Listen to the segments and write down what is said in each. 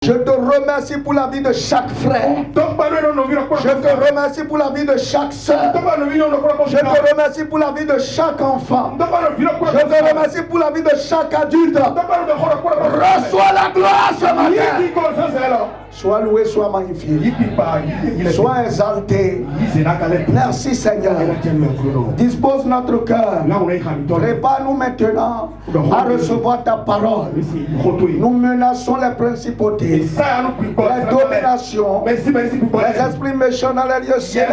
Je te remercie pour la vie de chaque frère. Je te remercie pour la vie de chaque soeur. Je te remercie pour la vie de chaque enfant. Je te remercie pour la vie de chaque adulte. Reçois la gloire ce matin. Sois loué, sois magnifié. Sois exalté. Merci Seigneur. Dispose notre cœur. Prépare-nous maintenant à recevoir ta parole. Nous menaçons les principautés, les dominations, les esprits méchants dans les lieux célestes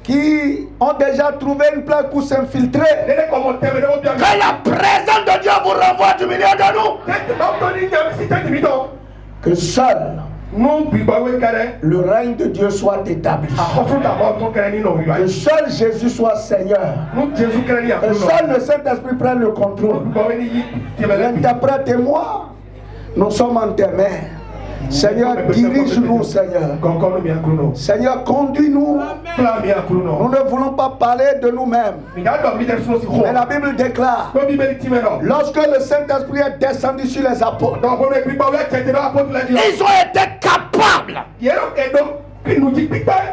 qui ont déjà trouvé une place pour s'infiltrer. Que la présence de Dieu vous renvoie du milieu de nous. Que seul le règne de Dieu soit établi. Que seul Jésus soit Seigneur. Que seul le Saint-Esprit prenne le contrôle. L'interprète et moi, nous sommes en tes mains. Seigneur, dirige-nous, Seigneur. Seigneur, conduis-nous. Nous ne voulons pas parler de nous-mêmes. Mais la Bible déclare, lorsque le Saint-Esprit est descendu sur les apôtres, ils ont été capables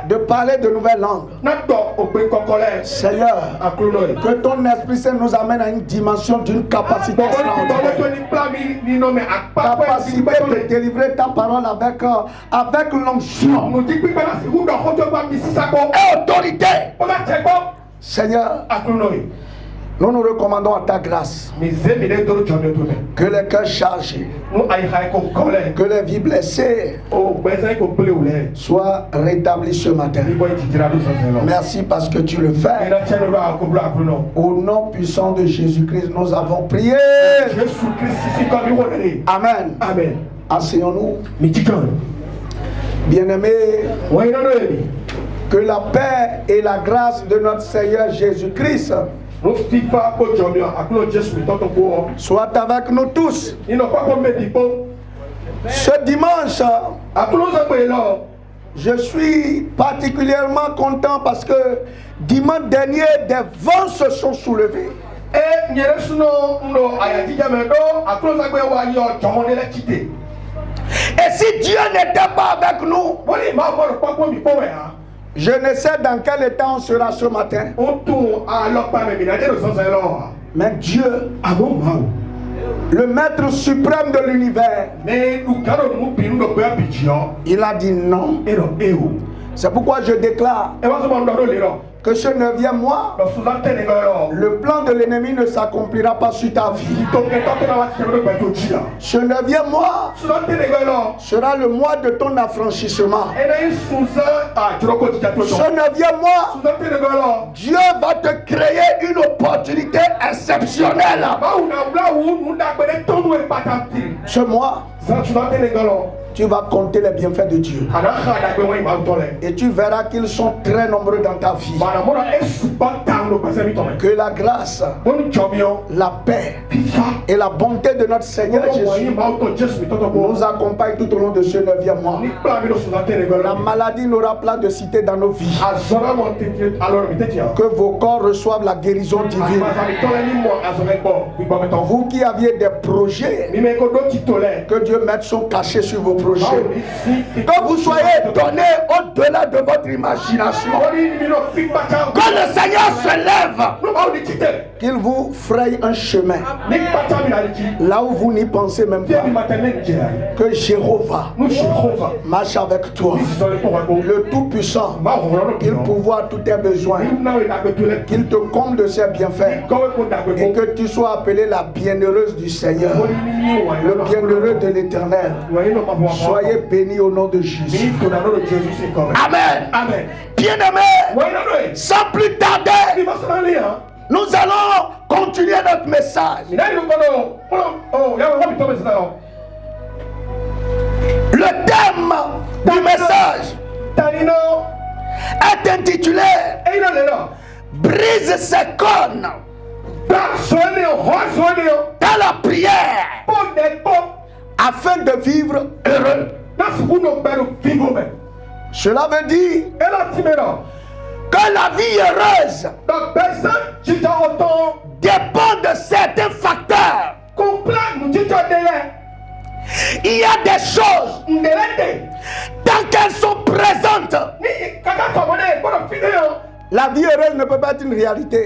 de parler de nouvelles langues. Seigneur, que ton Esprit Saint nous amène à une dimension d'une capacité extraordinaire. Capacité de délivrer ta parole avec l'onction et autorité. Seigneur, nous nous recommandons à ta grâce. Que les cœurs chargés, que les vies blessées soient rétablis ce matin. Merci parce que tu le fais. Au nom puissant de Jésus-Christ, nous avons prié. Amen. Amen. Asseyons-nous. Bien-aimés, que la paix et la grâce de notre Seigneur Jésus-Christ soit avec nous tous. Ce dimanche, je suis particulièrement content parce que dimanche dernier, des vents se sont soulevés. Et si Dieu n'était pas avec nous, je ne sais dans quel état on sera ce matin. Mais Dieu, le maître suprême de l'univers, il a dit non. C'est pourquoi je déclare que ce 9e mois, le plan de l'ennemi ne s'accomplira pas sur ta vie. Ce 9e mois sera le mois de ton affranchissement. Ce 9e mois, Dieu va te créer une opportunité exceptionnelle. Ce mois, tu vas compter les bienfaits de Dieu. Et tu verras qu'ils sont très nombreux dans ta vie. Que la grâce, la paix et la bonté de notre Seigneur Jésus nous accompagnent tout au long de ce 9e mois. La maladie n'aura pas de cité dans nos vies. Que vos corps reçoivent la guérison divine. Vous qui aviez des projets, que Dieu mette son cachet sur vos projets. Que vous soyez donné au-delà de votre imagination. Que le Seigneur se lève. Qu'il vous fraye un chemin là où vous n'y pensez même pas. Que Jéhovah marche avec toi. Le Tout-Puissant, qu'il pourvoie tous tes besoins. Qu'il te comble de ses bienfaits. Et que tu sois appelé la bienheureuse du Seigneur. Le bienheureux de l'Éternel. Soyez bénis au nom de Jésus. Amen. Amen. Bien-aimés, sans plus tarder, nous allons continuer notre message. Le thème du message est intitulé Brise ses cônes dans la prière afin de vivre heureux. Cela veut dire que la vie heureuse dépend de certains facteurs Il y a des choses, tant qu'elles sont présentes, la vie heureuse ne peut pas être une réalité.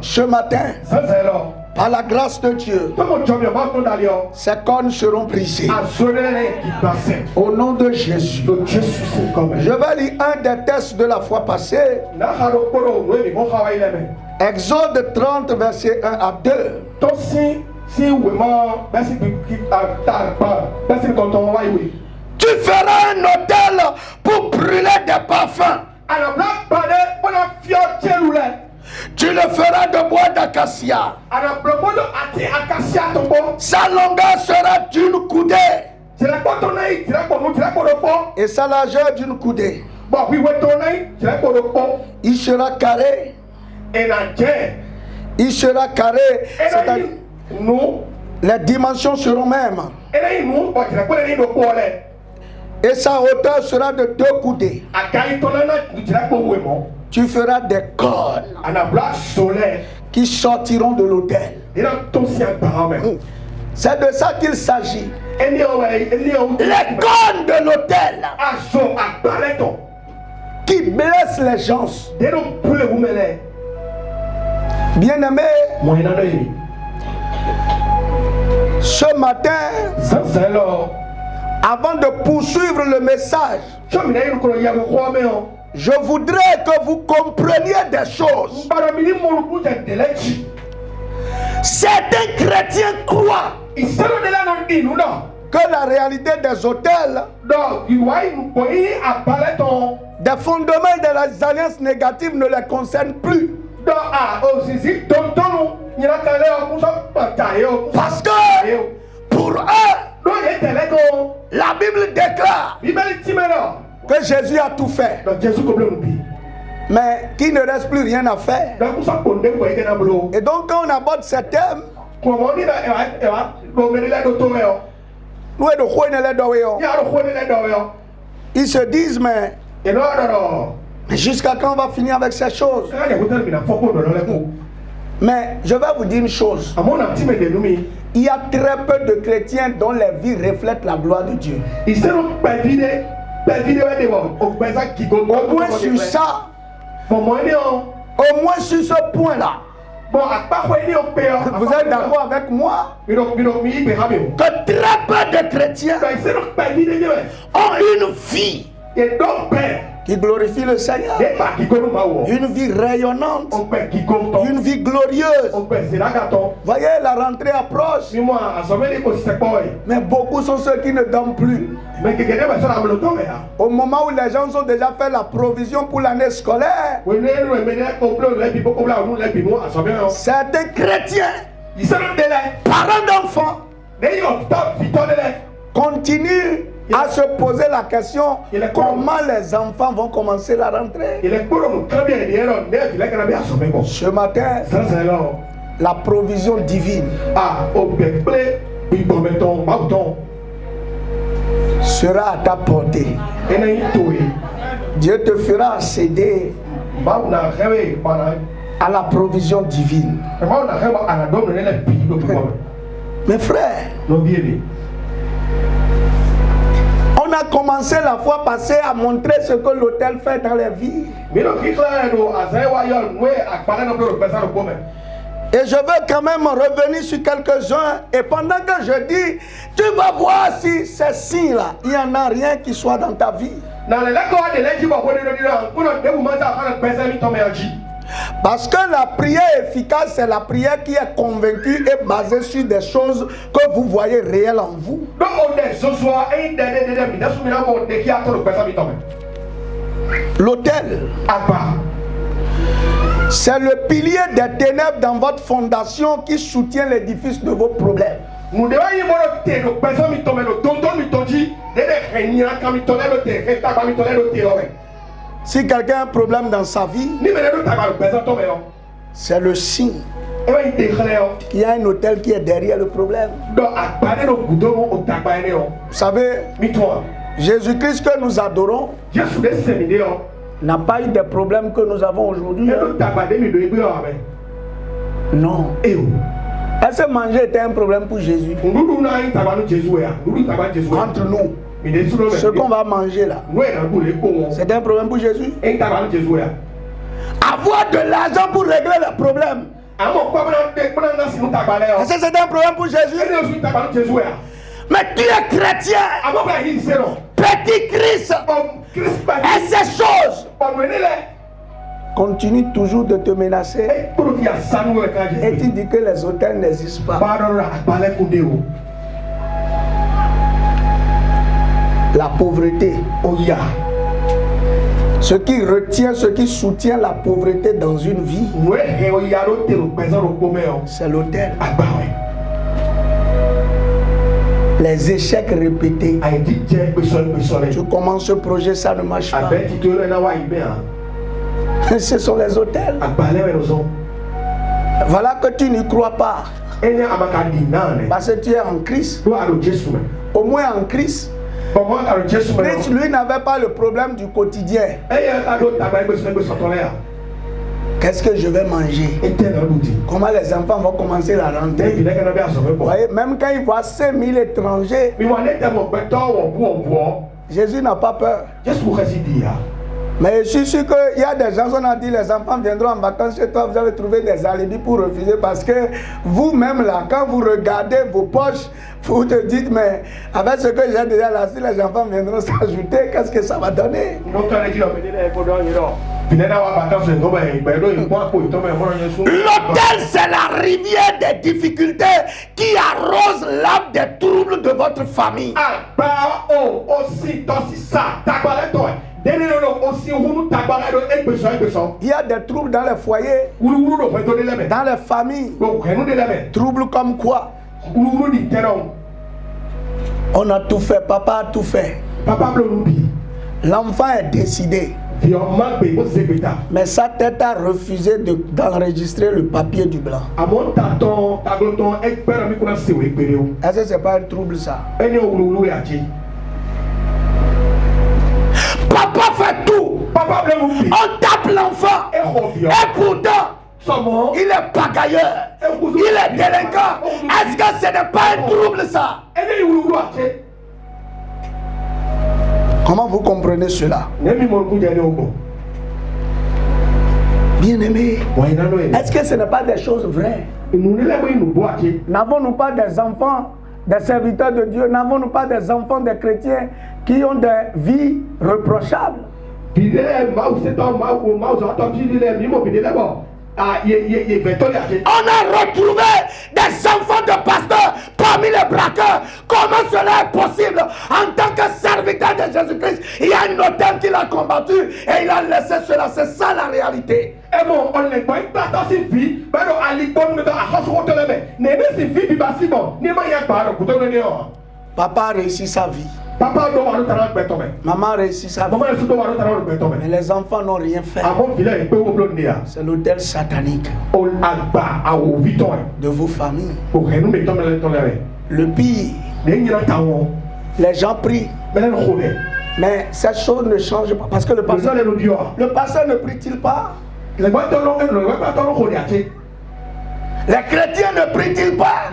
Ce matin, par la grâce de Dieu, ces cornes seront brisées. Au nom de Jésus. Je vais lire un des textes de la fois passée. Exode 30, verset 1 à 2. Tu feras un autel pour brûler des parfums. Tu le feras de bois d'acacia. Sa longueur sera d'une coudée et sa largeur d'une coudée. Il sera carré. Il sera carré. C'est-à-dire, les dimensions seront mêmes. Et sa hauteur sera de 2 coudées. Tu feras des cordes qui sortiront de l'autel. C'est de ça qu'il s'agit. Les cordes de l'autel qui blessent les gens. Bien-aimé, ce matin, avant de poursuivre le message, je voudrais que vous compreniez des choses. Certains chrétiens croient que la réalité des hôtels, des fondements et des alliances négatives ne les concernent plus. Parce que pour eux, la Bible déclare que Jésus a tout fait, mais qu'il ne reste plus rien à faire. Et donc quand on aborde ce thème, ils se disent mais jusqu'à quand on va finir avec ces choses? Mais je vais vous dire une chose. Il y a très peu de chrétiens dont les vies reflètent la gloire de Dieu. Au moins sur ça, au moins sur ce point-là, vous êtes d'accord avec moi que très peu de chrétiens ont une vie qui glorifie le Seigneur, une vie rayonnante, une vie glorieuse. Voyez, la rentrée approche, mais beaucoup sont ceux qui ne dorment plus. Au moment où les gens ont déjà fait la provision pour l'année scolaire, certains chrétiens, parents d'enfants, continuent à se poser la question comment les enfants vont commencer la rentrée. Ce matin, la provision divine sera à ta portée. Dieu te fera accéder à la provision divine. Mes frères, on a commencé la fois passée à montrer ce que l'autel fait dans les vies. Et je veux quand même revenir sur quelques-uns. Et pendant que je dis, tu vas voir si ces signes-là, il n'y en a rien qui soit dans ta vie. Parce que la prière efficace, c'est la prière qui est convaincue et basée sur des choses que vous voyez réelles en vous. L'autel, c'est le pilier des ténèbres dans votre fondation qui soutient l'édifice de vos problèmes. Si quelqu'un a un problème dans sa vie, c'est le signe qu'il y a un autel qui est derrière le problème. Vous savez, Jésus-Christ que nous adorons n'a pas eu des problèmes que nous avons aujourd'hui. Non. Est-ce que manger était un problème pour Jésus? Entre nous, ce qu'on va manger là, c'est un problème pour Jésus? Avoir de l'argent pour régler le problème, est-ce que c'est un problème pour Jésus? Mais tu es chrétien, petit Christ, et ces choses continue toujours de te menacer et tu dis que les hôtels n'existent pas. La pauvreté, ce qui retient, ce qui soutient la pauvreté dans une vie, c'est l'hôtel. Les échecs répétés. Tu commences ce projet, ça ne marche pas. Ce sont les hôtels. Voilà que tu n'y crois pas. Parce que tu es en Christ. Au moins en Christ. Christ, lui, n'avait pas le problème du quotidien. Qu'est-ce que je vais manger? Comment les enfants vont commencer la rentrée? Voyez, même quand il voit 5000 étrangers, Jésus n'a pas peur. Mais je suis sûr qu'il y a des gens, on a dit les enfants viendront en vacances chez toi, vous avez trouvé des alibis pour refuser parce que vous-même là, quand vous regardez vos poches, vous te dites, mais avec ce que j'ai déjà là, si les enfants viendront s'ajouter, qu'est-ce que ça va donner? L'autel, c'est la rivière des difficultés qui arrose l'âme des troubles de votre famille. Il y a des troubles dans les foyers, dans les familles. Troubles comme quoi? On a tout fait, papa a tout fait. L'enfant est décidé. Mais sa tête a refusé d'enregistrer le papier du blanc. Est-ce que c'est pas un trouble ça? Papa fait tout. On tape l'enfant. Et pourtant, il est pagailleur. Il est délinquant. Est-ce que ce n'est pas un trouble ça? Comment vous comprenez cela? Bien-aimé, est-ce que ce n'est pas des choses vraies? N'avons-nous pas des enfants, des serviteurs de Dieu? N'avons-nous pas des enfants des chrétiens qui ont des vies reprochables? On a retrouvé des enfants de pasteurs parmi les braqueurs. Comment cela est possible? En tant que serviteur de Jésus-Christ, il y a un autel qui l'a combattu et il a laissé cela. C'est ça la réalité. Papa a réussi sa vie. Maman a réussi sa vie. Mais les enfants n'ont rien fait. C'est l'autel satanique de vos familles. Le pire, les gens prient. Mais cette chose ne change pas. Parce que le pasteur ne prie-t-il pas? Les chrétiens ne prient-ils pas?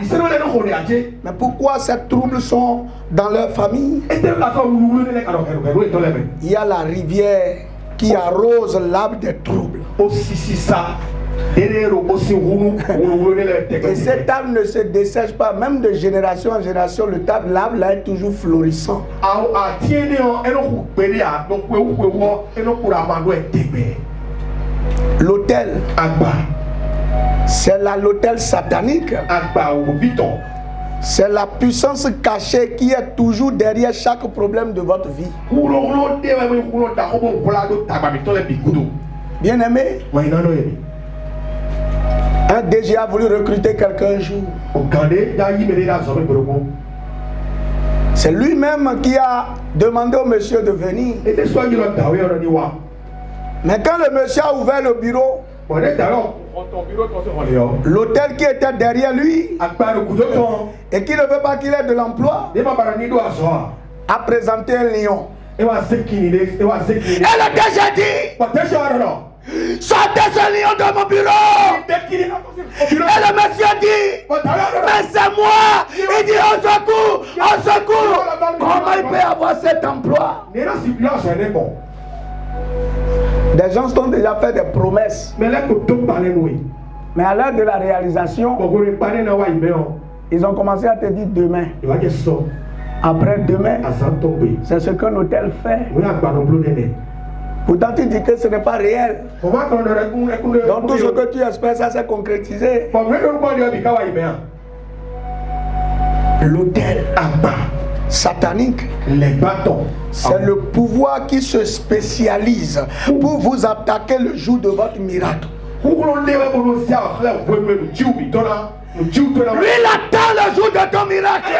Mais pourquoi ces troubles sont dans leur famille? Il y a la rivière qui arrose l'âme des troubles. Et cette âme ne se dessèche pas, même de génération en génération, l'âme là est toujours florissant. L'autel, c'est l'autel satanique. C'est la puissance cachée qui est toujours derrière chaque problème de votre vie. Bien aimé, un DG a voulu recruter quelqu'un un jour. C'est lui-même qui a demandé au monsieur de venir. Mais quand le monsieur a ouvert le bureau, l'hôtel qui était derrière lui et qui ne veut pas qu'il ait de l'emploi a présenté un lion. Et le DG dit, sortez ce lion de mon bureau. Et le monsieur dit, mais c'est moi. Il dit, au secours, au secours. Comment il peut avoir cet emploi? Des gens ont déjà fait des promesses. Mais à l'heure de la réalisation, ils ont commencé à te dire demain. Après demain, c'est ce qu'un hôtel fait. Pourtant tu dis que ce n'est pas réel. Donc tout ce que tu espères, ça s'est concrétisé. L'hôtel satanique, les bâtons, c'est le pouvoir qui se spécialise pour vous attaquer le jour de votre miracle. Lui, il attend le jour de ton miracle.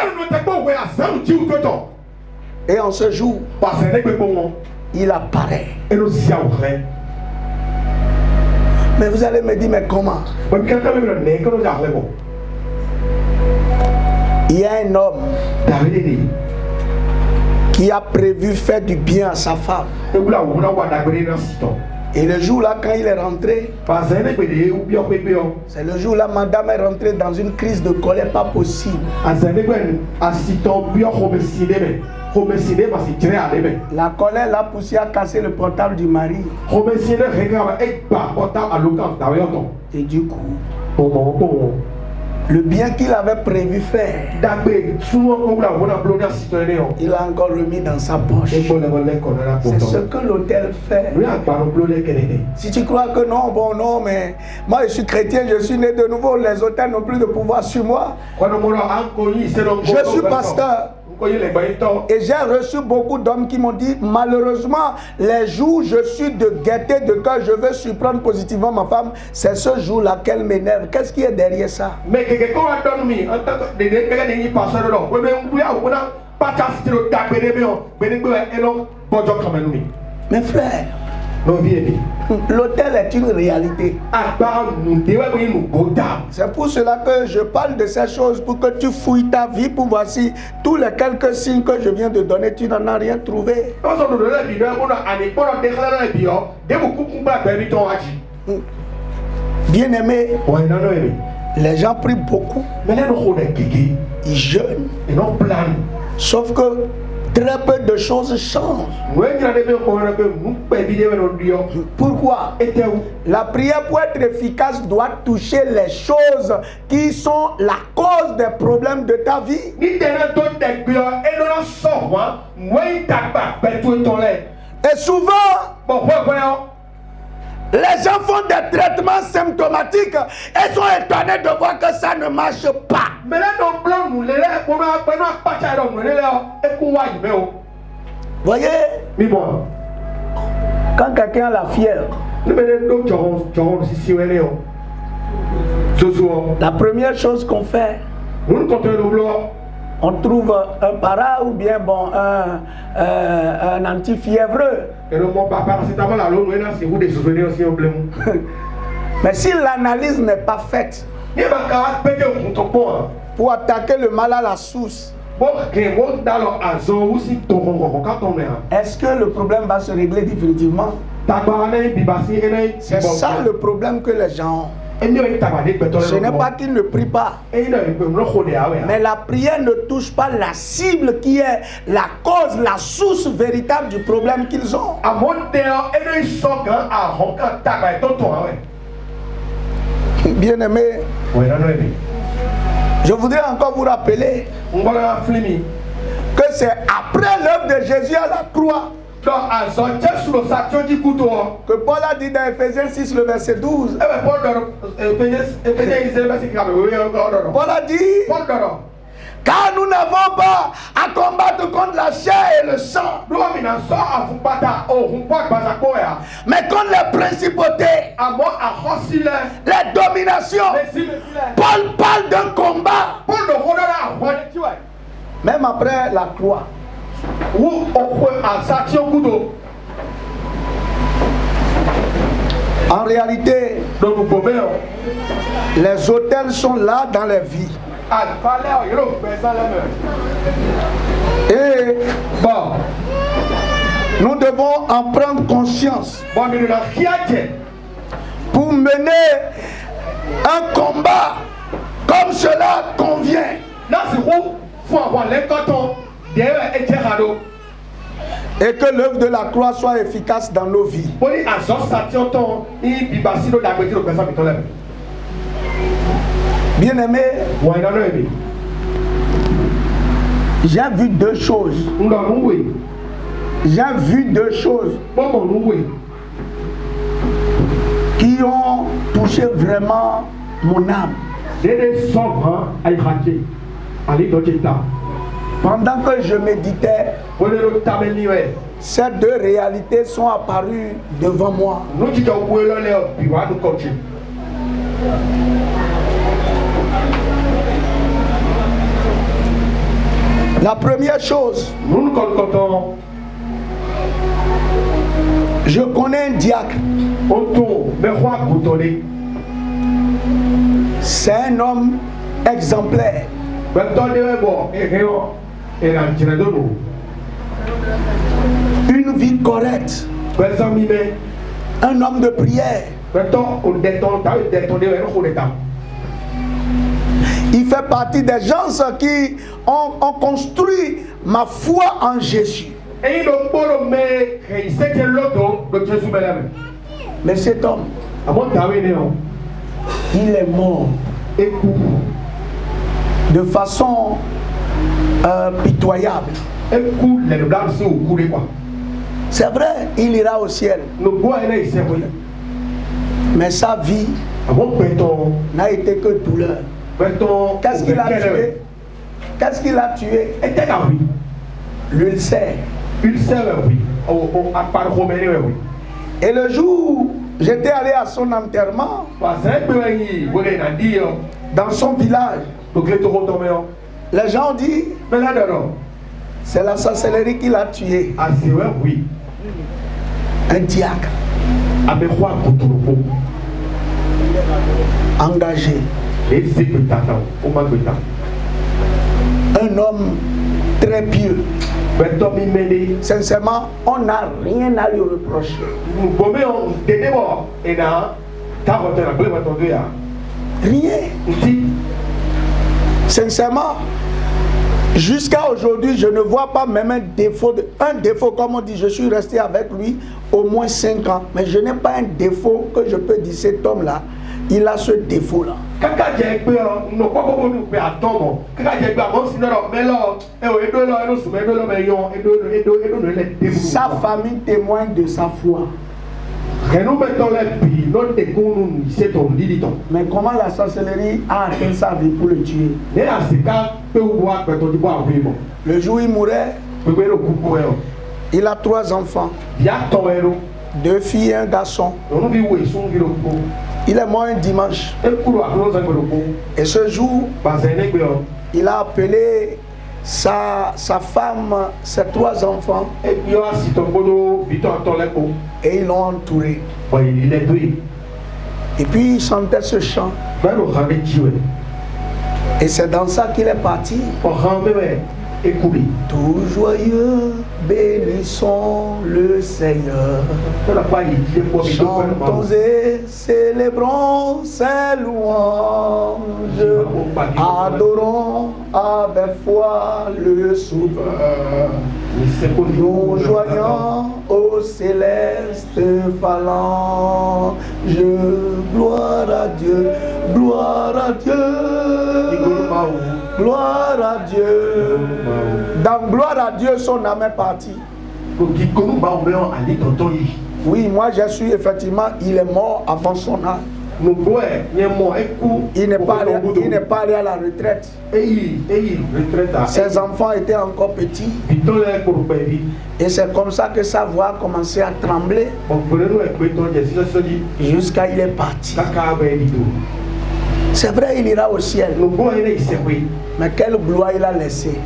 Et en ce jour, il apparaît. Mais vous allez me dire, mais comment? Il y a un homme qui a prévu faire du bien à sa femme. Et le jour là, quand il est rentré, c'est le jour là, madame est rentrée dans une crise de colère pas possible. La colère l'a poussé à casser le portable du mari. Et du coup, le bien qu'il avait prévu faire, il l'a encore remis dans sa poche. C'est ce que l'hôtel fait. Si tu crois que non, bon non, mais moi je suis chrétien, je suis né de nouveau, les hôtels n'ont plus de pouvoir sur moi. Je suis pasteur. Et j'ai reçu beaucoup d'hommes qui m'ont dit, malheureusement, les jours où je suis de gaieté de cœur, je veux surprendre positivement ma femme, c'est ce jour-là qu'elle m'énerve. Qu'est-ce qui est derrière ça? Mais mes frères, l'hôtel est une réalité. C'est pour cela que je parle de ces choses, pour que tu fouilles ta vie, pour voir si tous les quelques signes que je viens de donner, tu n'en as rien trouvé. Bien aimé, les gens prient beaucoup, ils jeûnent, sauf que très peu de choses changent. Pourquoi? La prière, pour être efficace, doit toucher les choses qui sont la cause des problèmes de ta vie. Et souvent, les gens font des traitements symptomatiques et sont étonnés de voir que ça ne marche pas. Voyez, quand quelqu'un a la fièvre, la première chose qu'on fait, on trouve un para ou bien bon, un antifiévreux. Mais si l'analyse n'est pas faite pour attaquer le mal à la source, est-ce que le problème va se régler définitivement? C'est ça le problème que les gens ont. Ce n'est pas qu'ils ne prient pas, mais la prière ne touche pas la cible qui est la cause, la source véritable du problème qu'ils ont. Bien aimé, je voudrais encore vous rappeler que c'est après l'œuvre de Jésus à la croix que Paul a dit dans Ephésiens 6, le verset 12. Paul a dit, car nous n'avons pas à combattre contre la chair et le sang, mais contre les principautés, les dominations. Paul parle d'un combat. Même après la croix. En réalité, les hôtels sont là dans les vies. Et bon, nous devons en prendre conscience. pour mener un combat comme cela convient. Et que l'œuvre de la croix soit efficace dans nos vies. Bien-aimé, j'ai vu deux choses. J'ai vu deux choses qui ont touché vraiment mon âme. Pendant que je méditais, ces deux réalités sont apparues devant moi. La première chose, je connais un diacre. C'est un homme exemplaire. Une vie correcte. Un homme de prière. Il fait partie des gens qui ont construit ma foi en Jésus. Mais cet homme, il est mort de façon pitoyable. C'est vrai, il ira au ciel. Mais sa vie n'a été que douleur. Qu'est-ce qu'il a tué? Qu'est-ce qu'il a tué? L'ulcère. Et le jour où j'étais allé à son enterrement, dans son village, les gens ont dit, c'est la sorcellerie qui l'a tué. Un diacre engagé, un homme très pieux. Sincèrement, on n'a rien à lui reprocher. Rien. Sincèrement, jusqu'à aujourd'hui, je ne vois pas même un défaut, comme on dit. Je suis resté avec lui au moins 5 ans, mais je n'ai pas un défaut que je peux dire cet homme-là. Il a ce défaut-là. Sa famille témoigne de sa foi. Mais comment la sorcellerie a atteint sa vie pour le tuer? Le jour où il mourait, il a 3 enfants, 2 filles et un garçon. Il est mort un dimanche. Et ce jour, il a appelé sa femme, ses 3 enfants, et ils l'ont entouré. Et puis il chantait ce chant. Et c'est dans ça qu'il est parti. Tout joyeux, bénissons le Seigneur. Chantons et célébrons ses louanges. Adorons avec foi le Sauveur. Nous joignons au céleste phalange. Gloire à Dieu, gloire à Dieu. Gloire à Dieu. Dans gloire à Dieu, son âme est partie. Oui, moi je suis effectivement, il est mort avant son âge. Il n'est pas allé à la retraite. Ses enfants étaient encore petits. Et c'est comme ça que sa voix a commencé à trembler. Jusqu'à il est parti. C'est vrai, il ira au ciel. Mais quelle gloire il a laissé.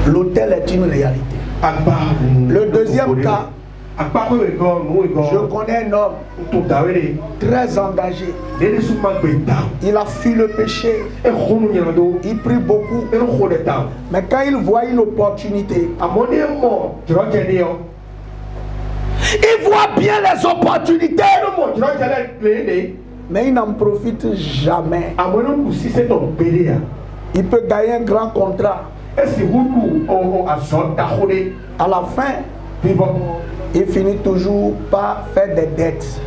L'autel est une réalité. Le deuxième cas, je connais un homme très engagé. Il a fui le péché. Il prie beaucoup. Mais quand il voit une opportunité, Il voit bien les opportunités. Mais il n'en profite jamais. Il peut gagner un grand contrat. À la fin, il finit toujours par faire des dettes.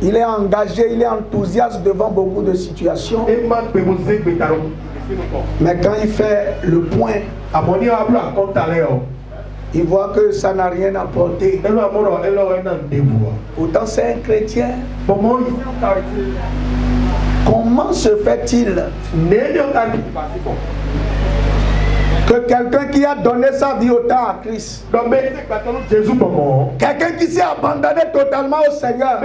Il est engagé, il est enthousiaste devant beaucoup de situations. Mais quand il fait le point, il voit que ça n'a rien apporté. Pourtant c'est un chrétien. Comment se fait-il que quelqu'un qui a donné sa vie au temps à Christ, quelqu'un qui s'est abandonné totalement au Seigneur,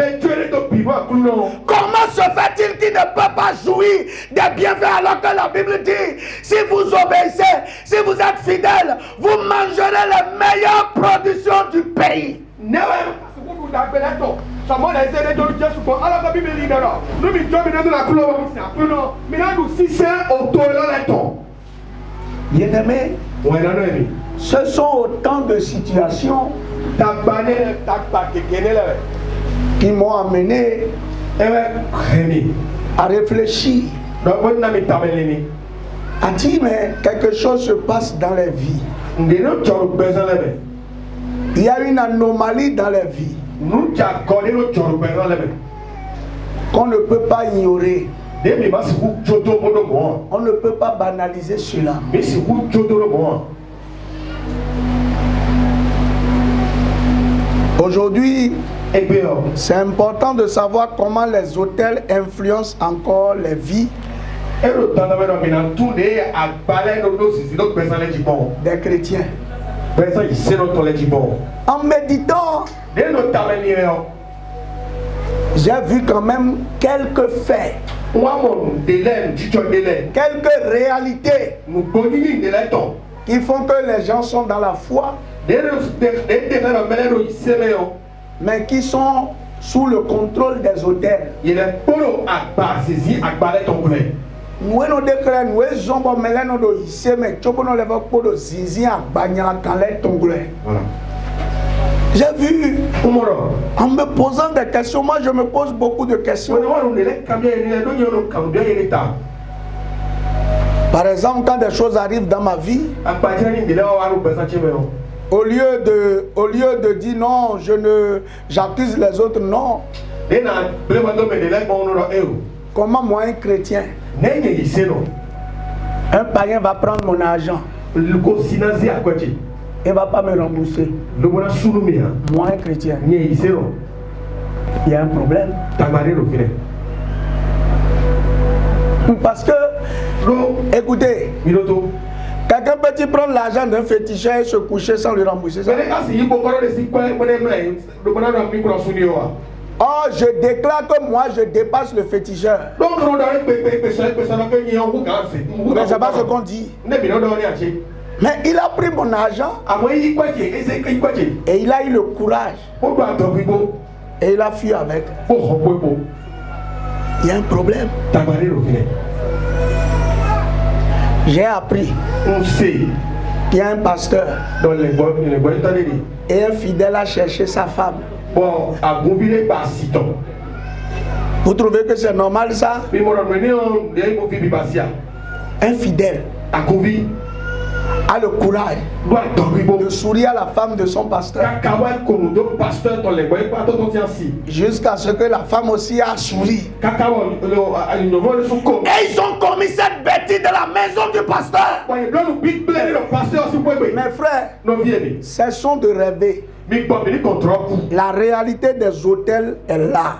comment se fait-il qu'il ne peut pas jouir des bienfaits alors que la Bible dit, si vous obéissez, si vous êtes fidèles, vous mangerez les meilleures productions du pays. Bien-aimés, ce sont autant de situations qui m'ont amené à réfléchir, à dire mais quelque chose se passe dans les vies. Il y a une anomalie dans les vies qu'on ne peut pas ignorer. On ne peut pas banaliser cela. Aujourd'hui, c'est important de savoir comment les autels influencent encore les vies des chrétiens. En méditant, j'ai vu quand même quelques faits, quelques réalités qui font que les gens sont dans la foi, mais qui sont sous le contrôle des autels. J'ai vu, en me posant des questions, moi je me pose beaucoup de questions. Par exemple, quand des choses arrivent dans ma vie, au lieu de dire non, j'accuse les autres, non. Comment moi, un chrétien, un païen va prendre mon argent, il ne va pas me rembourser. Moi, un chrétien, il y a un problème. Parce que, écoutez, quelqu'un peut-il prendre l'argent d'un féticheur et se coucher sans le rembourser ça? Oh, je déclare que moi je dépasse le féticheur. Mais c'est pas ce qu'on dit. Mais il a pris mon argent et il a eu le courage et il a fui avec. Il y a un problème. J'ai appris qu'il y a un pasteur et un fidèle a cherché sa femme. Vous trouvez que c'est normal ça? Un fidèle a le courage de sourire à la femme de son pasteur jusqu'à ce que la femme aussi a souri. Et ils ont commis cette bêtise de la maison du pasteur. Mes frères, cessons de rêver. La réalité des hôtels est là.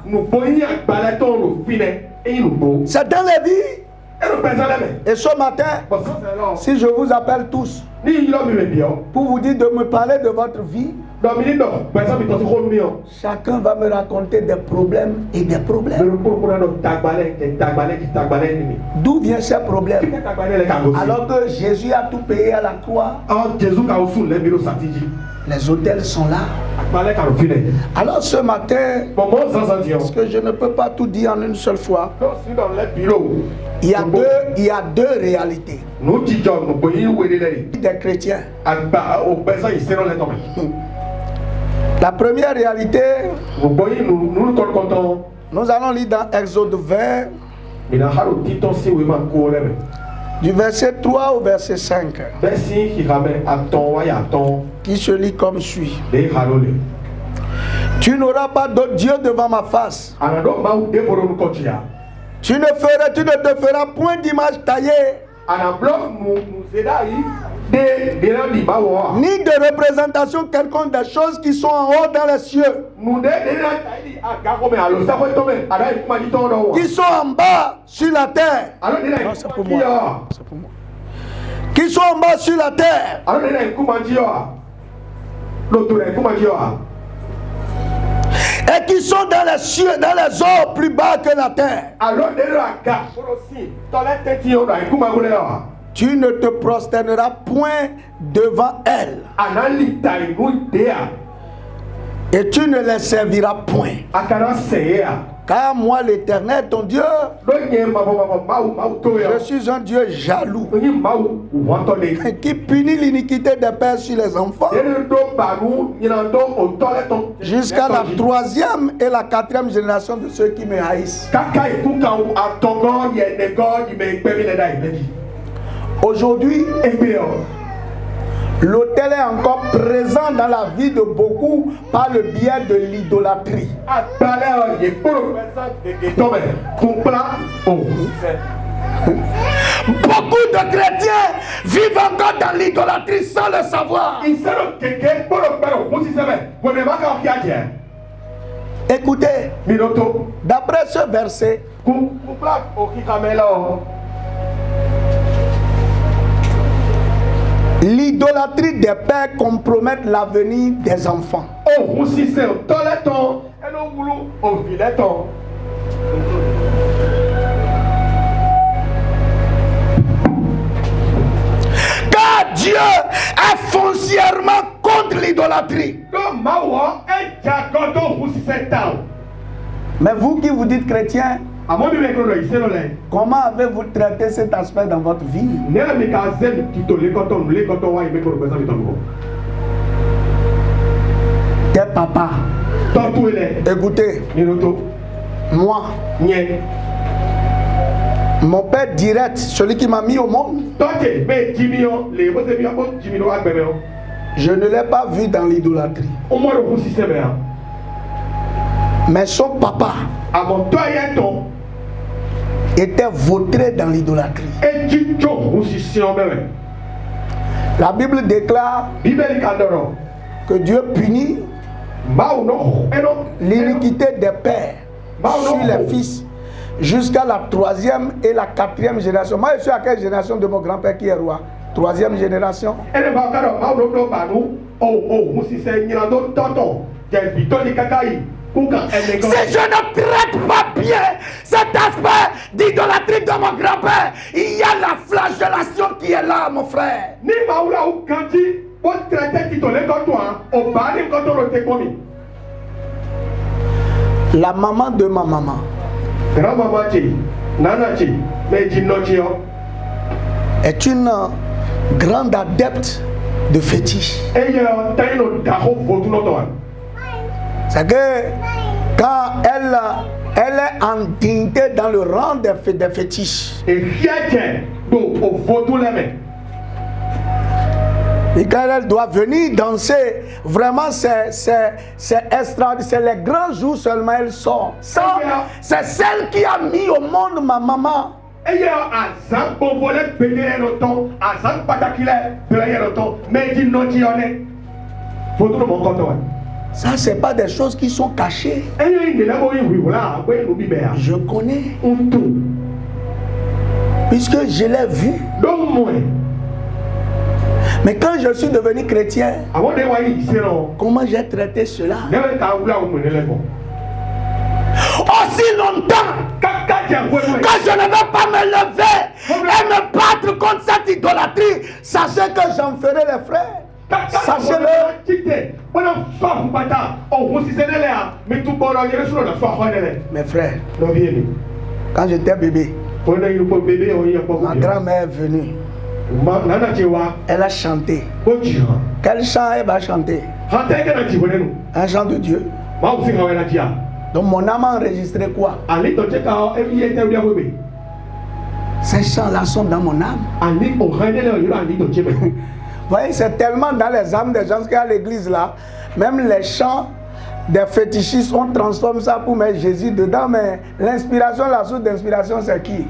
C'est dans les vies. Et ce matin, si je vous appelle tous pour vous dire de me parler de votre vie, chacun va me raconter des problèmes et des problèmes. D'où viennent ces problèmes? Alors que Jésus a tout payé à la croix, les hôtels sont là. Alors ce matin, parce que je ne peux pas tout dire en une seule fois, il y a deux réalités des chrétiens. La première réalité, nous allons lire dans Exode 20, du verset 3 au verset 5, qui se lit comme suit. Tu n'auras pas d'autre Dieu devant ma face. Tu ne te feras point d'image taillée, ni de représentation quelconque des choses qui sont en haut dans les cieux, qui sont en bas sur la terre. Non, c'est pour moi. C'est pour moi. Qui sont en bas sur la terre, et qui sont dans les cieux, dans les eaux plus bas que la terre. Tu ne te prosterneras point devant elles, et tu ne les serviras point. Car moi, l'Éternel, ton Dieu, je suis un Dieu jaloux, qui punit l'iniquité des pères sur les enfants, jusqu'à la 3e et la 4e génération de ceux qui me haïssent. Aujourd'hui, l'autel est encore présent dans la vie de beaucoup par le biais de l'idolâtrie. Beaucoup de chrétiens vivent encore dans l'idolâtrie sans le savoir. Écoutez, d'après ce verset, l'idolâtrie des pères compromet l'avenir des enfants. Car Dieu est foncièrement contre l'idolâtrie. Mais vous qui vous dites chrétien, comment avez-vous traité cet aspect dans votre vie? Tes papas. Écoutez, moi, mon père direct, celui qui m'a mis au monde, je ne l'ai pas vu dans l'idolâtrie. Mais son papa était vautré dans l'idolâtrie. La Bible déclare que Dieu punit l'iniquité des pères sur les fils jusqu'à la 3e et la 4e génération. Moi, je suis à quelle génération de mon grand-père qui est roi? 3e génération. Si je ne traite pas bien cet aspect d'idolâtrie de mon grand-père, il y a la flagellation qui est là, mon frère. La maman de ma maman est une grande adepte de fétiche. C'est que quand elle est en dignité dans le rang des fétiches, et quand elle doit venir danser, vraiment c'est extraordinaire. C'est les grands jours seulement elle sort. C'est celle qui a mis au monde ma maman. Ça, c'est pas des choses qui sont cachées. Je connais. Puisque je l'ai vu. Mais quand je suis devenu chrétien, comment j'ai traité cela? Aussi longtemps que je ne vais pas me lever et me battre contre cette idolâtrie, sachez que j'en ferai les frères. Sachez-le. Mes frères, quand j'étais bébé, ma grand-mère est venue. Elle a chanté. Quel chant elle va chanter? Un chant de Dieu. Donc mon âme a enregistré quoi? Ces chants-là sont dans mon âme. Vous voyez, c'est tellement dans les âmes des gens qu'à l'église là, même les chants des fétichistes, on transforme ça pour mettre Jésus dedans, mais l'inspiration, la source d'inspiration, c'est qui?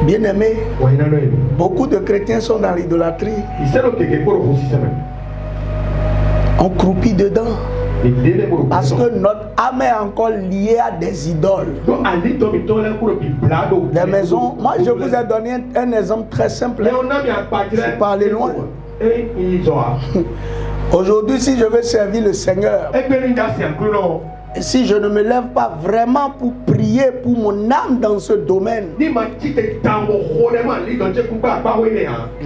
Bien-aimés, beaucoup de chrétiens sont dans l'idolâtrie. On croupit dedans. Parce que notre âme est encore liée à des idoles. Des maisons. Moi, je vous ai donné un exemple très simple. Je ne vais pas aller loin. Aujourd'hui, si je veux servir le Seigneur, et si je ne me lève pas vraiment pour prier pour mon âme dans ce domaine, je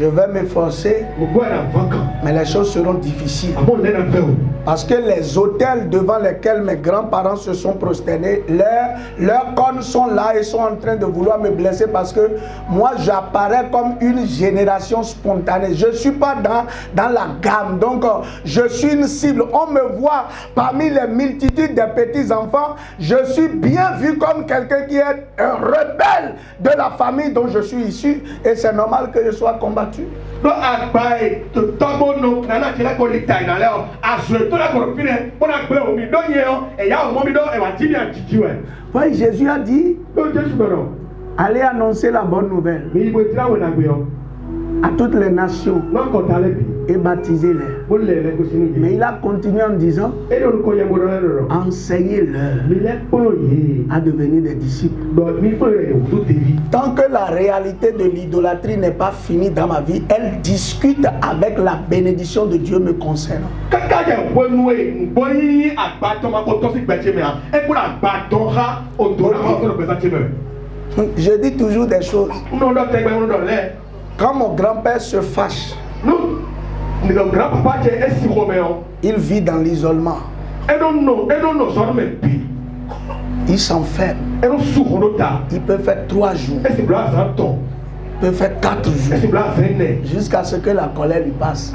vais m'efforcer, mais les choses seront difficiles. Parce que les autels devant lesquels mes grands-parents se sont prosternés, leurs cornes sont là et sont en train de vouloir me blesser parce que moi j'apparais comme une génération spontanée. Je ne suis pas dans la gamme, donc je suis une cible. On me voit parmi les multitudes des petits enfants, je suis bien vu comme quelqu'un qui est un rebelle de la famille dont je suis issu et c'est normal que je sois combattu. Oui, Jésus a dit, allez annoncer la bonne nouvelle à toutes les nations et baptisez-les. Mais il a continué en disant, enseignez-leur à devenir des disciples. Tant que la réalité de l'idolâtrie n'est pas finie dans ma vie, elle discute avec la bénédiction de Dieu me concernant. Je dis toujours des choses. Quand mon grand-père se fâche, il vit dans l'isolement. Il s'enferme. Il peut faire 3 jours. Il peut faire 4 jours. Jusqu'à ce que la colère lui passe.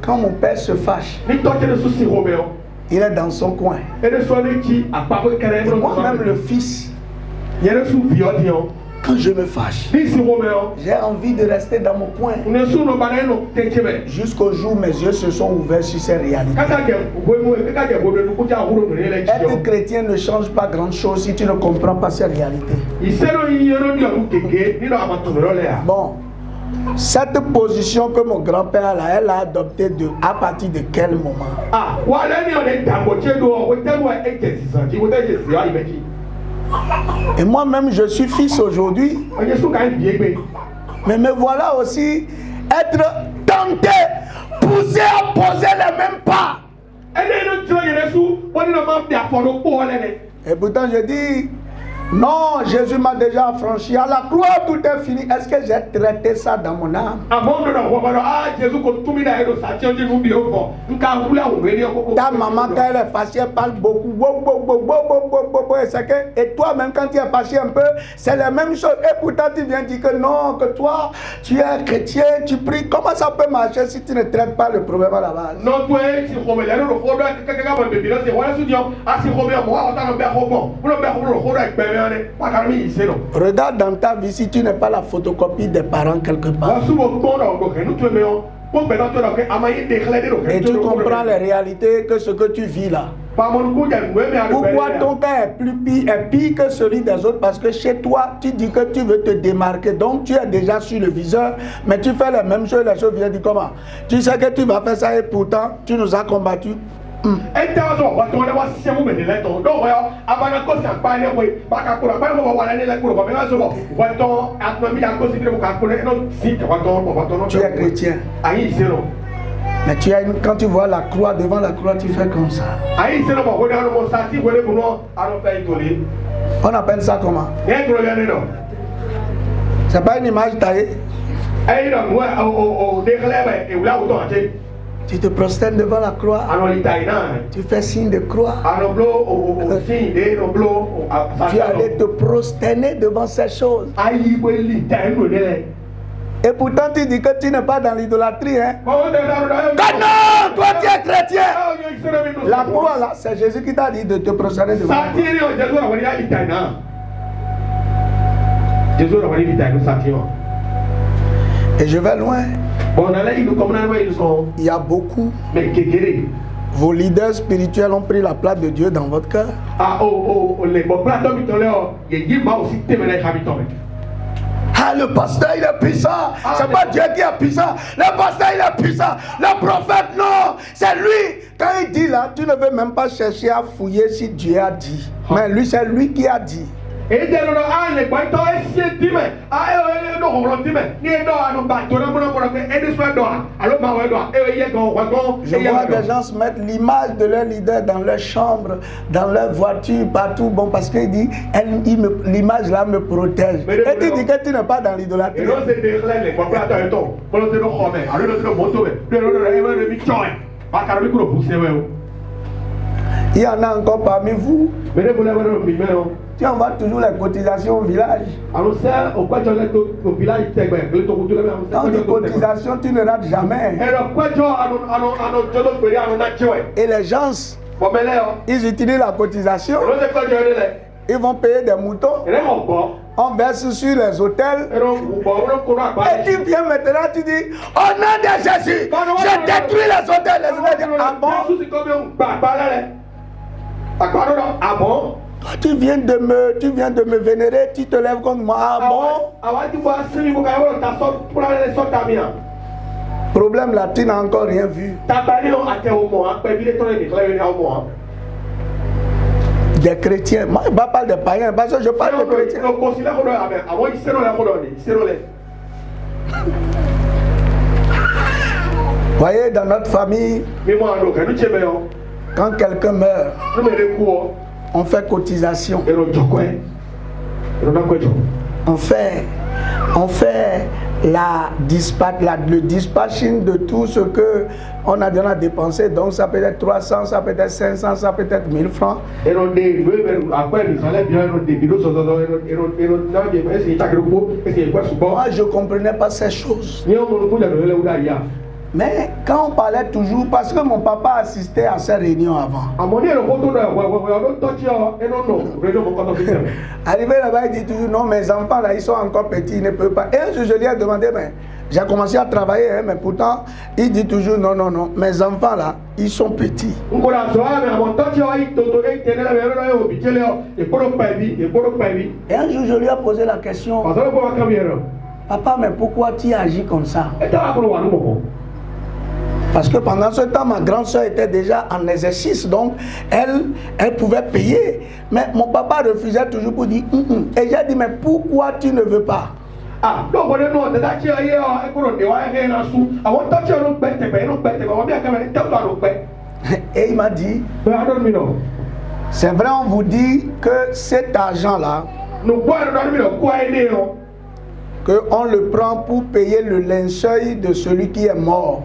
Quand mon père se fâche, il est dans son coin. Moi-même le fils, quand je me fâche, j'ai envie de rester dans mon coin jusqu'au jour où mes yeux se sont ouverts sur ces réalités. Être chrétien ne change pas grand chose si tu ne comprends pas ces réalités. Bon, cette position que mon grand-père a là, elle a adoptée à partir de quel moment? Et moi-même, je suis fils aujourd'hui. Mais me voilà aussi être tenté, poussé à poser les mêmes pas. Et pourtant, je dis, non, Jésus m'a déjà affranchi. À la croix, tout est fini. Est-ce que j'ai traité ça dans mon âme? Ta maman, quand elle est fâchée, elle parle beaucoup. Et toi-même, quand tu es fâché un peu, c'est la même chose. Et pourtant, tu viens dire que non, que toi, tu es chrétien, tu pries. Comment ça peut marcher si tu ne traites pas le problème à la base? Regarde dans ta vie si tu n'es pas la photocopie des parents quelque part. Et tu comprends les réalités que ce que tu vis là. Pourquoi ton cas est pire que celui des autres? Parce que chez toi, tu dis que tu veux te démarquer. Donc tu es déjà sur le viseur, mais tu fais les mêmes choses. Les choses viennent dire comment? Tu sais que tu vas faire ça et pourtant tu nous as combattus. Tu es chrétien. Mais quand tu vois la croix, devant la croix, tu fais comme ça. On appelle ça comment? C'est pas une image taillée. Tu te prosternes devant la croix. Tu fais signe de croix. Tu allais te prosterner devant ces choses. Et pourtant tu dis que tu n'es pas dans l'idolâtrie. Hein? Non, toi tu es chrétien. La croix là, c'est Jésus qui t'a dit de te prosterner devant la croix. Et je vais loin. Il y a beaucoup. Vos leaders spirituels ont pris la place de Dieu dans votre cœur. Ah, le pasteur il est puissant. C'est pas Dieu qui est puissant. Le pasteur il est puissant. Le prophète non. C'est lui. Quand il dit là, tu ne veux même pas chercher à fouiller si Dieu a dit. Mais lui, c'est lui qui a dit. Je vois des gens se mettre l'image de leur leader dans leur chambre, dans leur voiture, partout. Bon, parce qu'il dit, l'image là me protège. Et tu dis que tu n'es pas dans l'idolâtrie. Il y en a encore parmi vous qui envoient toujours les cotisations au village. Quand tu cotisations, tu ne rates jamais. Et les gens, ils utilisent la cotisation. Ils vont payer des moutons. On verse sur les hôtels. Et tu viens maintenant, tu dis, au nom de Jésus, je détruis les hôtels. Les hôtels disent, ah bon? Toi, tu viens de me vénérer, tu te lèves contre moi. Ah bon? Problème là, tu n'as encore rien vu. Des chrétiens. Moi, je ne parle pas des païens, parce que je parle des chrétiens. Voyez, dans notre famille, quand quelqu'un meurt, on fait cotisation. On fait le dispatching de tout ce que on a déjà dépensé. Donc ça peut être 300, ça peut être 500, ça peut être 1000 francs. Moi, je ne comprenais pas ces choses. Mais quand on parlait toujours, parce que mon papa assistait à ces réunions avant. Arrivé là-bas, il dit toujours, non, mes enfants là, ils sont encore petits, ils ne peuvent pas. Et un jour, je lui ai demandé, mais j'ai commencé à travailler, hein, mais pourtant, il dit toujours, non, non, non, mes enfants là, ils sont petits. Et un jour, je lui ai posé la question, papa, mais pourquoi tu agis comme ça? Parce que pendant ce temps, ma grande soeur était déjà en exercice, donc elle pouvait payer. Mais mon papa refusait toujours pour dire Et j'ai dit, mais pourquoi tu ne veux pas? Et il m'a dit, c'est vrai, on vous dit que cet argent-là, qu'on le prend pour payer le linceul de celui qui est mort.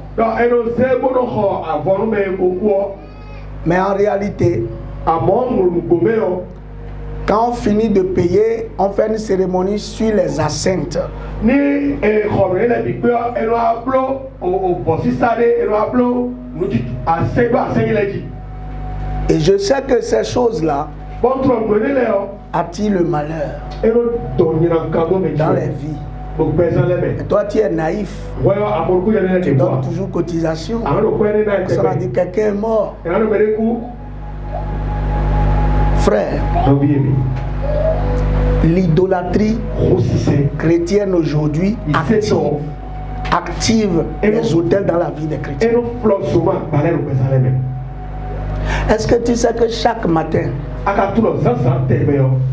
Mais en réalité, quand on finit de payer, on fait une cérémonie sur les enceintes. Et je sais que ces choses-là attirent le malheur dans les vies. Et toi tu es naïf, tu donnes toujours cotisation. Ça va dire quelqu'un est mort. Frère, l'idolâtrie chrétienne aujourd'hui active les autels dans la vie des chrétiens. Est-ce que tu sais que chaque matin,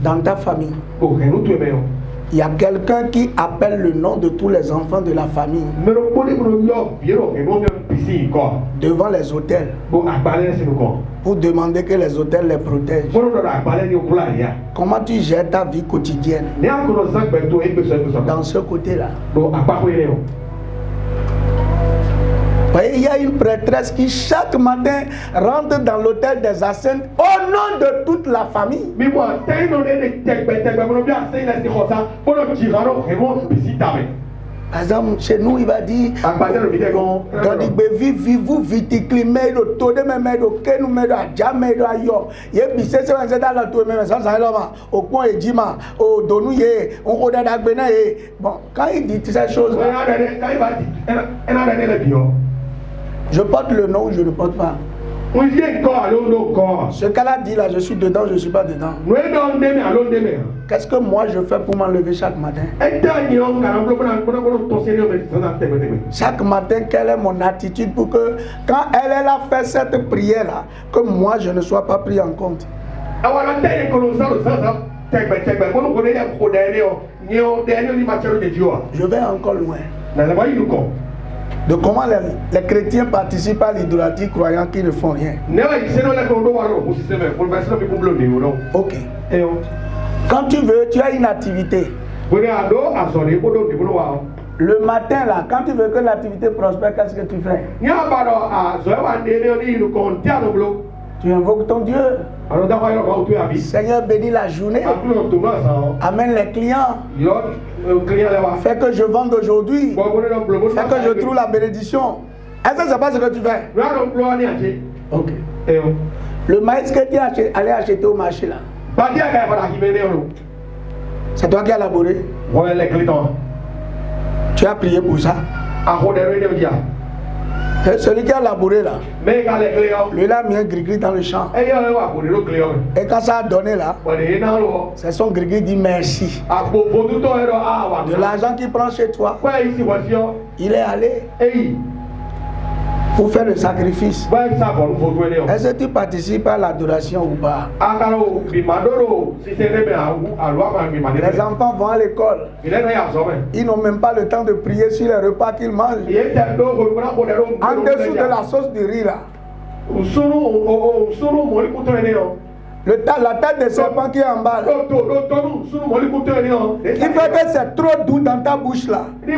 dans ta famille, il y a quelqu'un qui appelle le nom de tous les enfants de la famille devant les autels pour demander que les autels les protègent? Comment tu gères ta vie quotidienne dans ce côté-là? voyez, il y a une prêtresse qui chaque matin rentre dans l'hôtel des Ascentes au nom de toute la famille. Par exemple, chez nous, il va dire vous viticlimez le taux de mes mères, que nous mettons à jamais ailleurs. Il y a des gens qui sont dans le tour, mais ça, ça au point et dima, au donouye, on regarde à Benaye. Bon, quand il dit ces choses, je porte le nom ou je ne porte pas. Ce qu'elle a dit là, je suis dedans, je ne suis pas dedans. Qu'est-ce que moi je fais pour m'enlever chaque matin? Chaque matin, quelle est mon attitude pour que quand elle a fait cette prière là, que moi je ne sois pas pris en compte? Je vais encore loin. De comment les chrétiens participent à l'idolâtrie croyant qu'ils ne font rien. Ok. Quand tu veux, tu as une activité. Le matin là, quand tu veux que l'activité prospère, qu'est-ce que tu fais? Tu invoques ton Dieu. Seigneur, bénis la journée. Amène les clients. Fais que je vende aujourd'hui. Fais que je trouve la bénédiction. Est-ce que c'est pas ce que tu fais? Ok. Le maïs que tu as allé acheter au marché là, c'est toi qui as labouré. Tu as prié pour ça. Celui qui a labouré là, lui il a mis un gris-gris dans le champ. Et quand ça a donné là, c'est son gris-gris dit merci. De l'argent qu'il prend chez toi, il est allé pour faire le sacrifice. Est-ce que tu participes à l'adoration ou pas? Les enfants vont à l'école. Ils n'ont même pas le temps de prier sur les repas qu'ils mangent. En dessous de la sauce de riz là. La tête de serpent qui est en bas là. Il fait que c'est trop doux dans ta bouche là. Et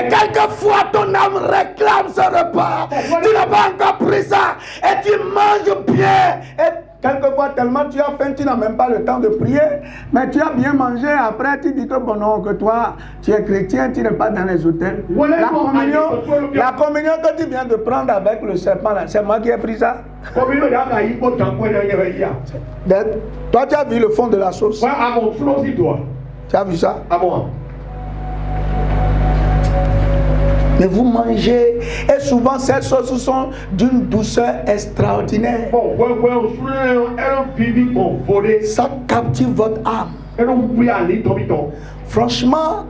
quelquefois ton âme réclame ce repas. Tu n'as pas encore pris ça. Et tu manges bien. Et quelquefois tellement tu as faim, tu n'as même pas le temps de prier. Mais tu as bien mangé. Après tu dis que bon non, que toi tu es chrétien, tu n'es pas dans les hôtels. La communion que tu viens de prendre avec le serpent là, c'est moi qui ai pris ça. Toi tu as vu le fond de la sauce. Tu as vu ça? Mais vous mangez, et souvent ces sauces sont d'une douceur extraordinaire. Ça captive votre âme. Franchement,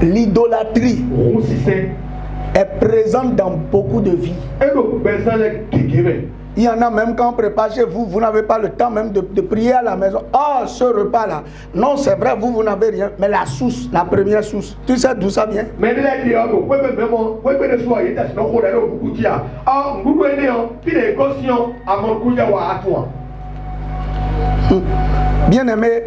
l'idolâtrie est présente dans beaucoup de vies. Il y en a même quand on prépare chez vous, vous n'avez pas le temps même de prier à la maison. Oh, ce repas-là. Non, c'est vrai, vous n'avez rien. Mais la source, la première source, tu sais d'où ça vient? Bien aimé,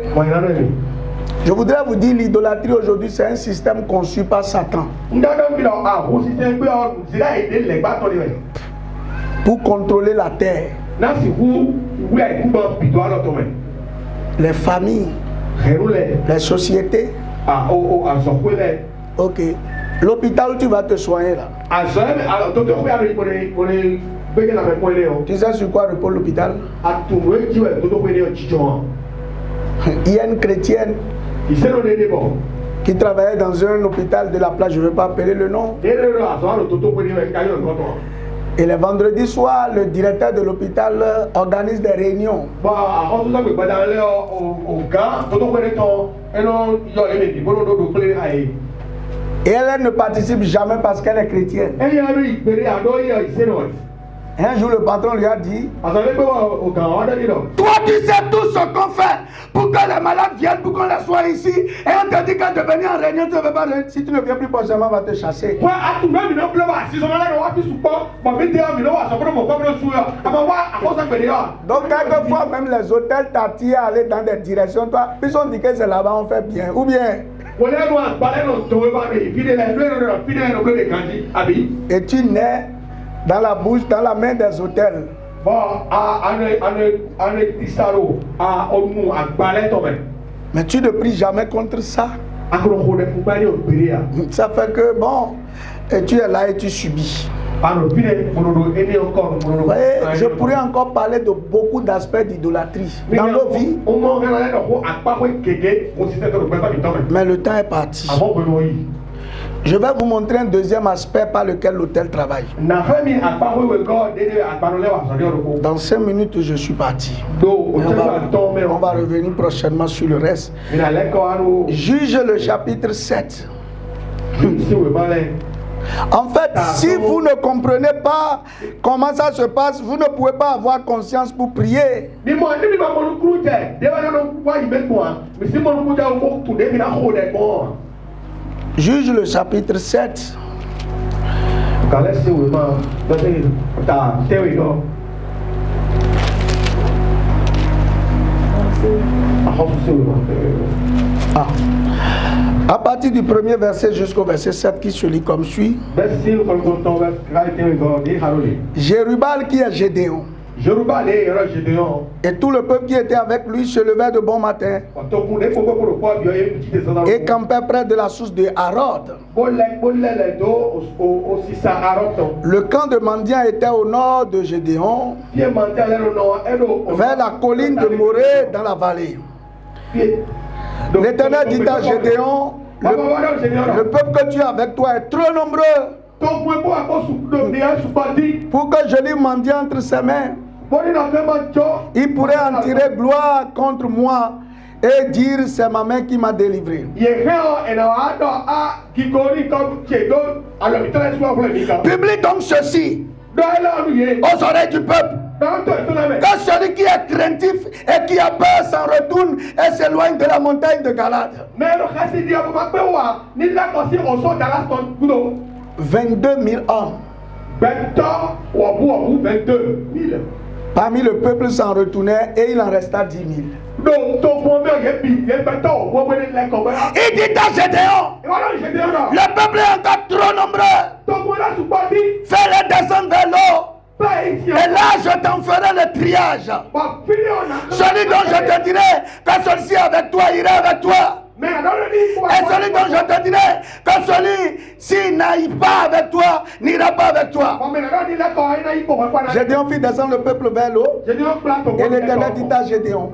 je voudrais vous dire, l'idolâtrie aujourd'hui, c'est un système conçu par Satan. Pour contrôler la terre, les familles, les sociétés. Ok. L'hôpital où tu vas te soigner là. Tu sais sur quoi repose l'hôpital? Il y a une chrétienne qui travaillait dans un hôpital de la place, je ne vais pas appeler le nom. Et le vendredi soir, le directeur de l'hôpital organise des réunions. Et elle ne participe jamais parce qu'elle est chrétienne. Un jour, le patron lui a dit, toi tu sais tout ce qu'on fait pour que les malades viennent, pour qu'on les soigne ici. Et on te dit qu'à de venir en réunion, tu ne veux pas venir. Si tu ne viens plus prochainement, on va te chasser. Donc quelquefois même les hôtels t'attirent à aller dans des directions. Toi, puis on dit que c'est là-bas, on fait bien. Ou bien Es-tu né dans la bouche, dans la main des autels? Mais tu ne pries jamais contre ça. Ça fait que bon, et tu es là et tu subis. Voyez, je pourrais encore parler de beaucoup d'aspects d'idolâtrie dans nos vies. Mais le temps est parti. Je vais vous montrer un deuxième aspect par lequel l'autel travaille. Dans 5 minutes, je suis parti. On va revenir prochainement sur le reste. Juge le chapitre 7. En fait, si vous ne comprenez pas comment ça se passe, vous ne pouvez pas avoir conscience pour prier. Juge le chapitre 7. À partir du premier verset jusqu'au verset 7 qui se lit comme suit. Jérubal qui est Gédéon. Et tout le peuple qui était avec lui se levait de bon matin et campait près de la source de Harod. Le camp de mendiants était au nord de Gédéon, vers la colline de Morée dans la vallée. L'Éternel dit à Gédéon, le peuple que tu as avec toi est trop nombreux pour que je lui mendie entre ses mains. Il pourrait en tirer gloire contre moi et dire c'est ma main qui m'a délivré. Publie donc ceci aux oreilles du peuple. Que celui qui est craintif et qui a peur s'en retourne et s'éloigne de la montagne de Galade. 22 000 hommes. Parmi le peuple s'en retournait et il en resta 10 000. Il dit à Gédéon, le peuple est encore trop nombreux. Fais-les descendre vers l'eau. Et là je t'en ferai le triage. Celui dont je te dirai que celui-ci avec toi ira avec toi. Et celui dont je te dirai que celui-ci n'aille pas avec toi n'ira pas avec toi. Gédéon fit descendre le peuple vers l'eau. Et l'Éternel dit à Gédéon,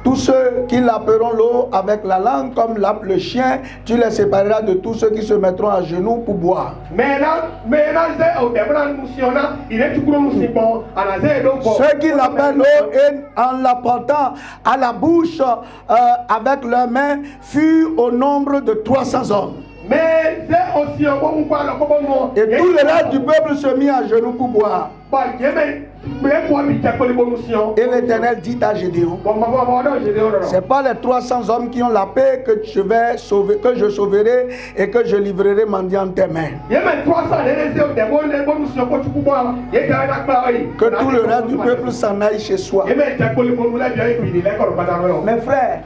tous ceux qui laperont l'eau avec la langue comme lappe le chien, tu les sépareras de tous ceux qui se mettront à genoux pour boire. Ceux qui lappent l'eau et en l'apportant à la bouche avec leurs mains furent au nombre de 300 hommes. Et tout le reste du peuple se mit à genoux pour boire. Et l'Éternel dit à Gédéon, c'est pas les 300 hommes qui ont la paix que je vais sauver, que je sauverai et que je livrerai mendiant tes mains. Que tout le reste du peuple s'en aille chez soi. Mes frères,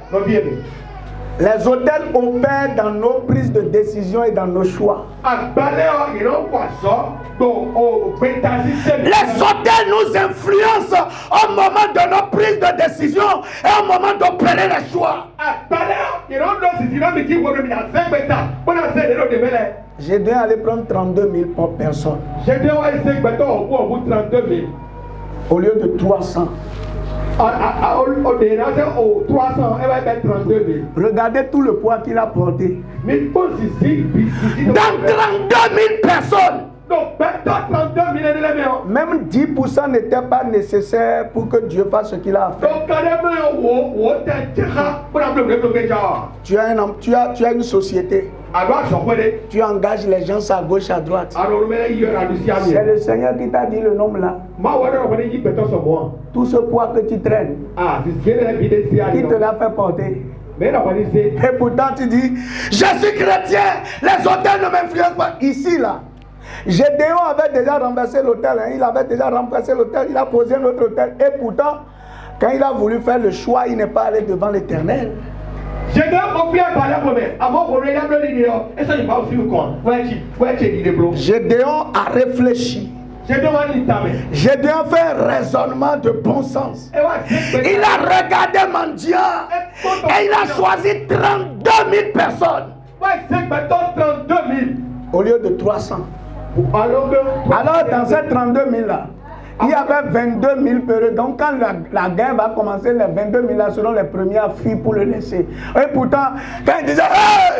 les autels opèrent dans nos prises de décision et dans nos choix. Les hôtels nous influencent au moment de nos prises de décision et au moment d'opérer les choix. Gédéon allait prendre 32 000 personnes au lieu de 300. Regardez tout le poids qu'il a porté. Dans 32 000 personnes. Même 10% n'était pas nécessaire pour que Dieu fasse ce qu'il a fait. Tu as une société. Tu engages les gens à gauche, à droite. C'est le Seigneur qui t'a dit le nom là. Tout ce poids que tu traînes, qui te l'a fait porter. Et pourtant tu dis, je suis chrétien, les hôtels ne m'influencent pas. Ici là, Gédéon avait déjà renversé l'autel, il avait déjà renversé l'autel, il a posé un autre autel. Et pourtant, quand il a voulu faire le choix, il n'est pas allé devant l'Éternel. Gédéon a réfléchi. Gédéon fait un raisonnement de bon sens. Il a regardé mendiant et il a choisi 32 000 personnes au lieu de 300. Alors dans ces 32 000 là, il y avait 22 000 peureux. Donc quand la guerre va commencer, les 22 000 là seront les premiers à fuir pour le laisser. Et pourtant, quand il disait,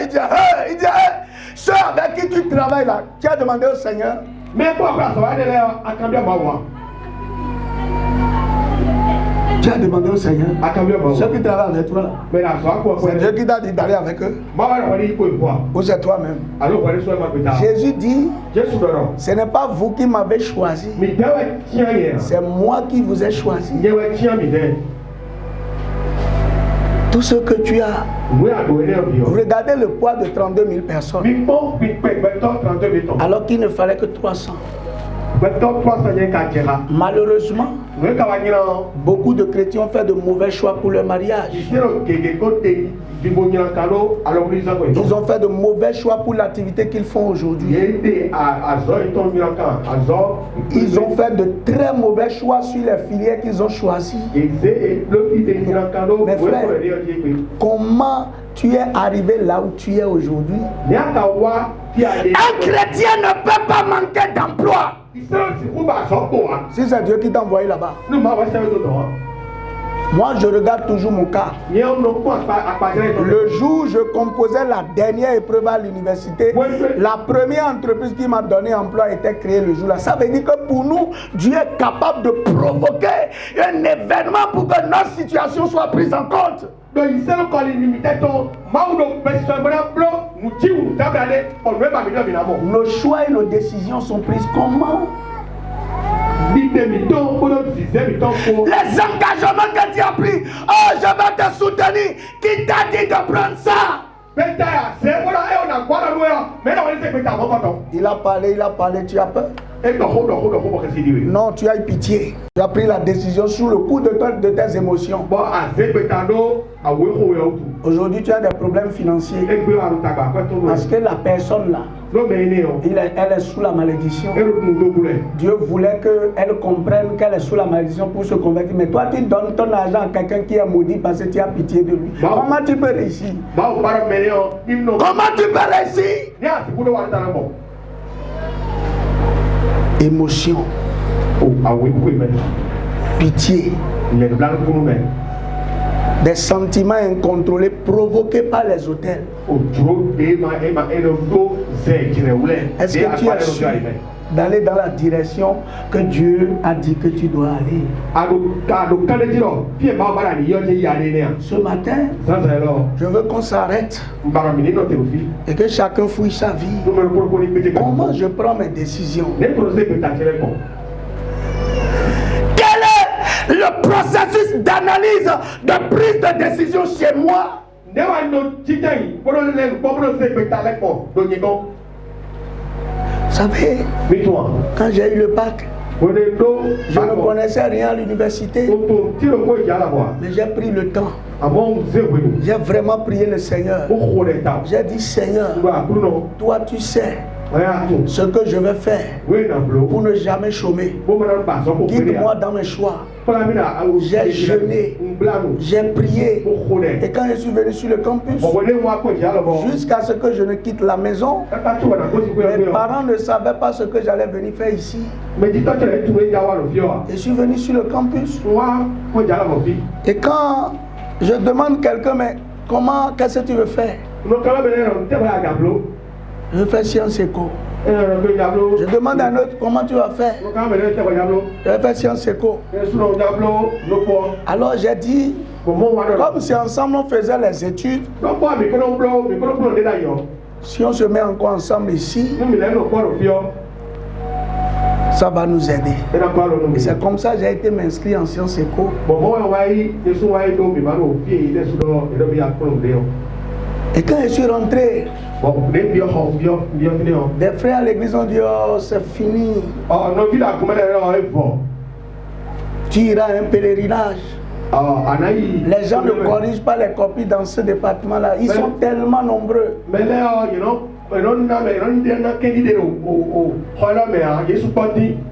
il disait, ceux avec qui tu travailles là, tu as demandé au Seigneur. Tu as demandé au Seigneur. Ceux qui travaillent avec toi, c'est Dieu qui t'a dit d'aller avec eux. Ou c'est toi-même. Jésus dit, ce n'est pas vous qui m'avez choisi, c'est moi qui vous ai choisi. Tout ce que tu as, regardez le poids de 32 000 personnes, alors qu'il ne fallait que 300. Malheureusement, beaucoup de chrétiens ont fait de mauvais choix pour leur mariage. Ils ont fait de mauvais choix pour l'activité qu'ils font aujourd'hui. Ils ont fait de très mauvais choix sur les filières qu'ils ont choisies. Mes frères, comment tu es arrivé là où tu es aujourd'hui? Un chrétien ne peut pas manquer d'emploi. Si c'est Dieu qui t'a envoyé là-bas. Moi, je regarde toujours mon cas. Le jour où je composais la dernière épreuve à l'université, la première entreprise qui m'a donné emploi était créée le jour-là. Ça veut dire que pour nous, Dieu est capable de provoquer un événement pour que notre situation soit prise en compte. Nos choix et nos décisions sont prises comment? Les engagements que tu as pris, oh je vais te soutenir, qui t'a dit de prendre ça? Il a parlé, tu as peur? Non, tu as eu pitié. Tu as pris la décision sous le coup de tes émotions. Aujourd'hui, tu as des problèmes financiers. Parce que la personne là, elle est sous la malédiction. Dieu voulait qu'elle comprenne qu'elle est sous la malédiction pour se convaincre. Mais toi, tu donnes ton argent à quelqu'un qui est maudit parce que tu as pitié de lui. Comment tu peux réussir? Comment tu peux réussir? Émotion, pitié, des sentiments incontrôlés provoqués par les autels. Est-ce que tu as su d'aller dans la direction que Dieu a dit que tu dois aller? Ce matin, je veux qu'on s'arrête et que chacun fouille sa vie. Comment je prends mes décisions? Quel est le processus d'analyse, de prise de décision chez moi? Vous savez, quand j'ai eu le bac, je ne connaissais rien à l'université, mais j'ai pris le temps. J'ai vraiment prié le Seigneur. J'ai dit, Seigneur, toi tu sais ce que je vais faire pour ne jamais chômer. Guide-moi dans mes choix. J'ai jeûné, j'ai prié, et quand je suis venu sur le campus, jusqu'à ce que je ne quitte la maison, mes parents ne savaient pas ce que j'allais venir faire ici. Je suis venu sur le campus, et quand je demande quelqu'un, mais comment, qu'est-ce que tu veux faire? Je veux faire Sciences Éco. Je demande à un autre, comment tu vas faire? Je vais faire Sciences Éco. Alors j'ai dit, comme si ensemble on faisait les études, si on se met encore ensemble ici, ça va nous aider. Et c'est comme ça que j'ai été m'inscrire en Sciences Éco. Et quand je suis rentré, des frères à l'église ont dit, oh c'est fini. Tu iras à un pèlerinage. Les gens ne corrigent pas les copies dans ce département-là. Ils sont tellement nombreux.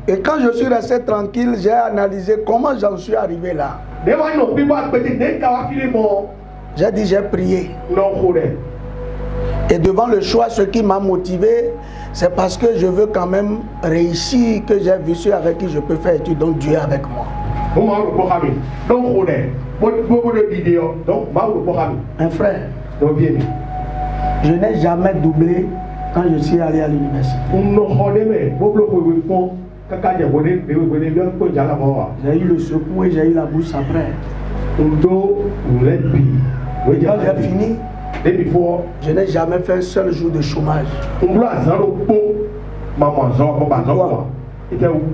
Et quand je suis resté tranquille, j'ai analysé comment j'en suis arrivé là. J'ai dit, j'ai prié. Et devant le choix, ce qui m'a motivé, c'est parce que je veux quand même réussir, que j'ai vu ceux avec qui je peux faire étude, donc Dieu est avec moi. Un frère, je n'ai jamais doublé quand je suis allé à l'université. J'ai eu le secours et j'ai eu la bourse après. Et quand j'ai fini, je n'ai jamais fait un seul jour de chômage.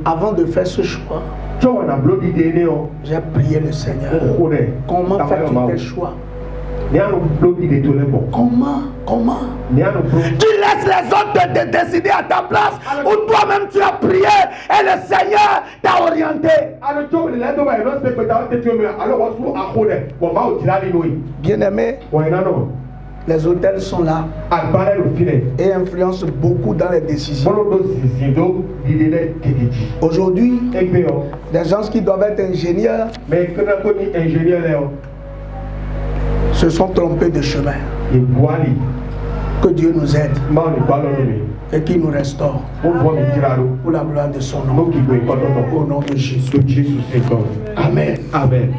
Avant de faire ce choix, j'ai prié le Seigneur. Comment fais-tu tes choix? Comment? Tu laisses les autres te décider à ta place ou toi-même tu as prié et le Seigneur t'a orienté. Bien-aimé, les hôtels sont là et influencent beaucoup dans les décisions. Aujourd'hui, des gens qui doivent être ingénieurs se sont trompés de chemin. Que Dieu nous aide et qu'il nous restaure pour la gloire de son nom. Au nom de Jésus. Amen. Amen.